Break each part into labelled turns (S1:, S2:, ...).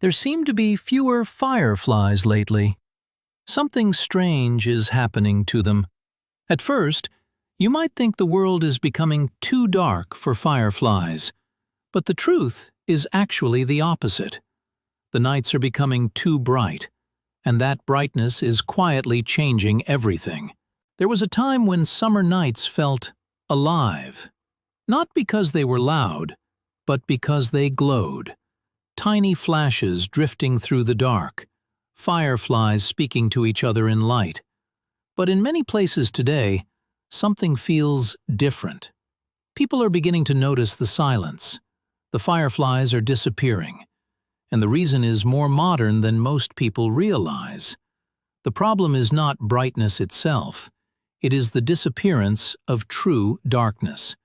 S1: There seem to be fewer fireflies lately. Something strange is happening to them. At first, you might think the world is becoming too dark for fireflies, but the truth is actually the opposite. The nights are becoming too bright, and that brightness is quietly changing everything. There was a time when summer nights felt alive, not because they were loud, but because they glowed. Tiny flashes drifting through the dark, fireflies speaking to each other in light. But in many places today, something feels different. People are beginning to notice the silence. The fireflies are disappearing, and the reason is more modern than most people realize. The problem is not brightness itself. It is the disappearance of true darkness.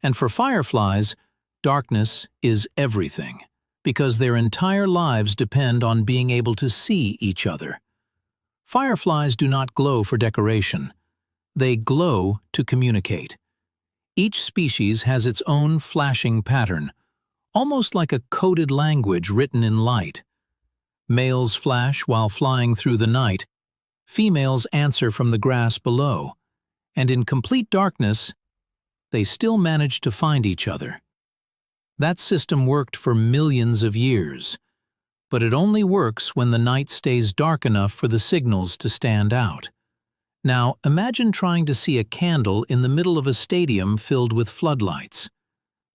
S1: And for fireflies, darkness is everything, because their entire lives depend on being able to see each other. Fireflies do not glow for decoration. They glow to communicate. Each species has its own flashing pattern, almost like a coded language written in light. Males flash while flying through the night. Females answer from the grass below, and in complete darkness, they still manage to find each other. That system worked for millions of years, but it only works when the night stays dark enough for the signals to stand out. Now, imagine trying to see a candle in the middle of a stadium filled with floodlights.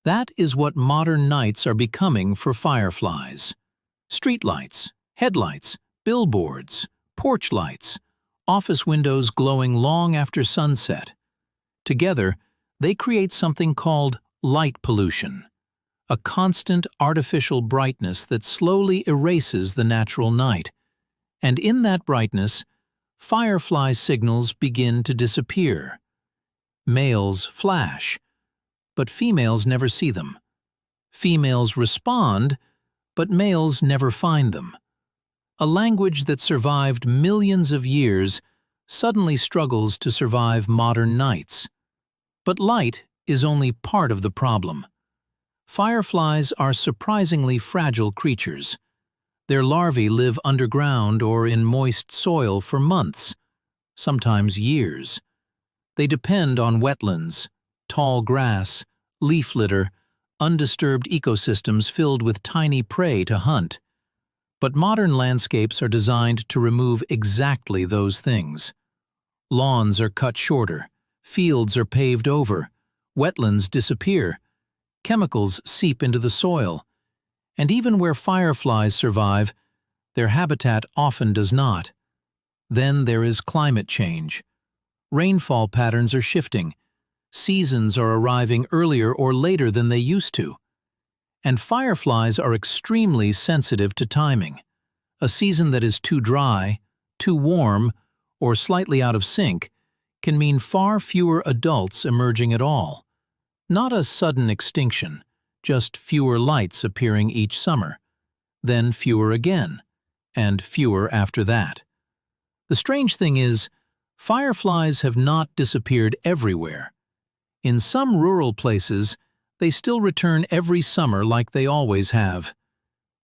S1: That is what modern nights are becoming for fireflies. Streetlights, headlights, billboards, porch lights, office windows glowing long after sunset. Together, they create something called light pollution, a constant artificial brightness that slowly erases the natural night. And in that brightness, firefly signals begin to disappear. Males flash, but females never see them. Females respond, but males never find them. A language that survived millions of years suddenly struggles to survive modern nights. But light is only part of the problem. Fireflies are surprisingly fragile creatures. Their larvae live underground or in moist soil for months, sometimes years. They depend on wetlands, tall grass, leaf litter, undisturbed ecosystems filled with tiny prey to hunt. But modern landscapes are designed to remove exactly those things. Lawns are cut shorter, fields are paved over, wetlands disappear, chemicals seep into the soil, and even where fireflies survive, their habitat often does not. Then there is climate change. Rainfall patterns are shifting. Seasons are arriving earlier or later than they used to. And fireflies are extremely sensitive to timing. A season that is too dry, too warm, or slightly out of sync can mean far fewer adults emerging at all. Not a sudden extinction, just fewer lights appearing each summer, then fewer again, and fewer after that. The strange thing is, fireflies have not disappeared everywhere. In some rural places, they still return every summer like they always have.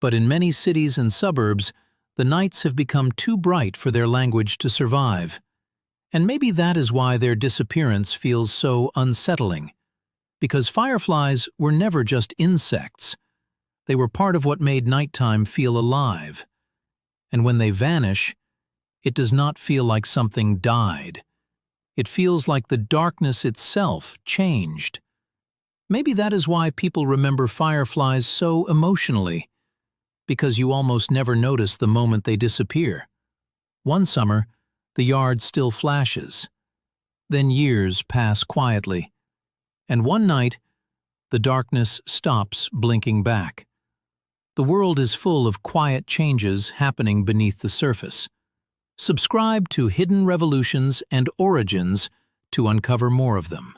S1: But in many cities and suburbs, the nights have become too bright for their language to survive. And maybe that is why their disappearance feels so unsettling. Because fireflies were never just insects. They were part of what made nighttime feel alive. And when they vanish, it does not feel like something died. It feels like the darkness itself changed. Maybe that is why people remember fireflies so emotionally, because you almost never notice the moment they disappear. One summer, the yard still flashes. Then years pass quietly, and one night, the darkness stops blinking back. The world is full of quiet changes happening beneath the surface. Subscribe to Hidden Revolutions and Origins to uncover more of them.